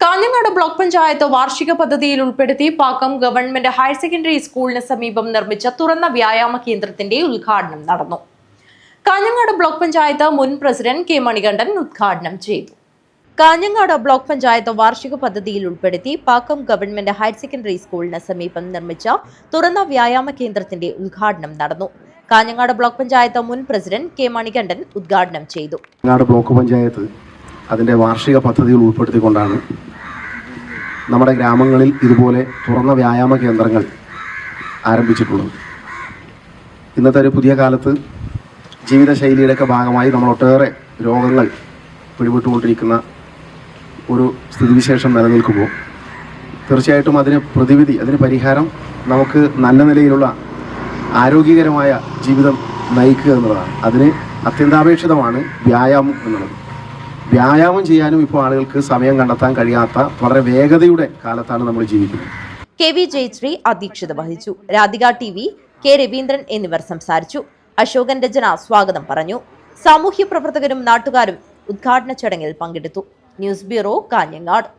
Kanhangad block panchayat വാർഷിക പദ്ധതിയിൽ ഉൾപ്പെടുത്തി പാക്കം ഗവൺമെന്റ് ഹയർ സെക്കൻഡറി സ്കൂളിന് സമീപം നിർമ്മിച്ച തുറന്ന വ്യായാമ കേന്ദ്രത്തിന്റെ ഉദ്ഘാടനം നടന്നു. കാഞ്ഞങ്ങാട് ബ്ലോക്ക് പഞ്ചായത്ത് മുൻ പ്രസിഡന്റ് കെ മണികണ്ഠൻ ഉദ്ഘാടനം ചെയ്തു. കാഞ്ഞങ്ങാട് ബ്ലോക്ക് പഞ്ചായത്ത് വാർഷിക പദ്ധതിയിൽ ഉൾപ്പെടുത്തി പാക്കം ഗവൺമെന്റ് ഹയർ സെക്കൻഡറി സ്കൂളിന് സമീപം നിർമ്മിച്ച തുറന്ന വ്യായാമ കേന്ദ്രത്തിന്റെ ഉദ്ഘാടനം നടന്നു. കാഞ്ഞങ്ങാട് ബ്ലോക്ക് പഞ്ചായത്ത് മുൻ പ്രസിഡന്റ് കെ മണികണ്ഠൻ ഉദ്ഘാടനം ചെയ്തു. ബ്ലോക്ക് പഞ്ചായത്ത് അതിൻ്റെ വാർഷിക പദ്ധതികൾ ഉൾപ്പെടുത്തിക്കൊണ്ടാണ് നമ്മുടെ ഗ്രാമങ്ങളിൽ ഇതുപോലെ തുറന്ന വ്യായാമ കേന്ദ്രങ്ങൾ ആരംഭിച്ചിട്ടുള്ളത്. ഇന്നത്തെ ഒരു പുതിയ കാലത്ത് ജീവിതശൈലിയുടെയൊക്കെ ഭാഗമായി നമ്മൾ ഒട്ടേറെ രോഗങ്ങൾ പിടിപെട്ടുകൊണ്ടിരിക്കുന്ന ഒരു സ്ഥിതിവിശേഷം നിലനിൽക്കുമ്പോൾ തീർച്ചയായിട്ടും അതിന് പരിഹാരം നമുക്ക് നല്ല നിലയിലുള്ള ആരോഗ്യകരമായ ജീവിതം നയിക്കുക എന്നുള്ളതാണ്. അതിന് അത്യന്താപേക്ഷിതമാണ് വ്യായാമം എന്നുള്ളത്. വ്യായാമം ചെയ്യാനും ഇപ്പോൾ ആളുകൾക്ക് സമയം കണ്ടെത്താൻ കഴിയാത്ത വളരെ വേഗതയുടെ കാലത്താണ് നമ്മൾ ജീവിക്കുന്നത്. കെ വി ജയശ്രീ അധ്യക്ഷത വഹിച്ചു. Radhika T V, K Raveendran എന്നിവർ സംസാരിച്ചു. അശോകൻ രചന സ്വാഗതം പറഞ്ഞു. സാമൂഹ്യ പ്രവർത്തകരും നാട്ടുകാരും ഉദ്ഘാടന ചടങ്ങിൽ പങ്കെടുത്തു. News bureau, Kanhangad.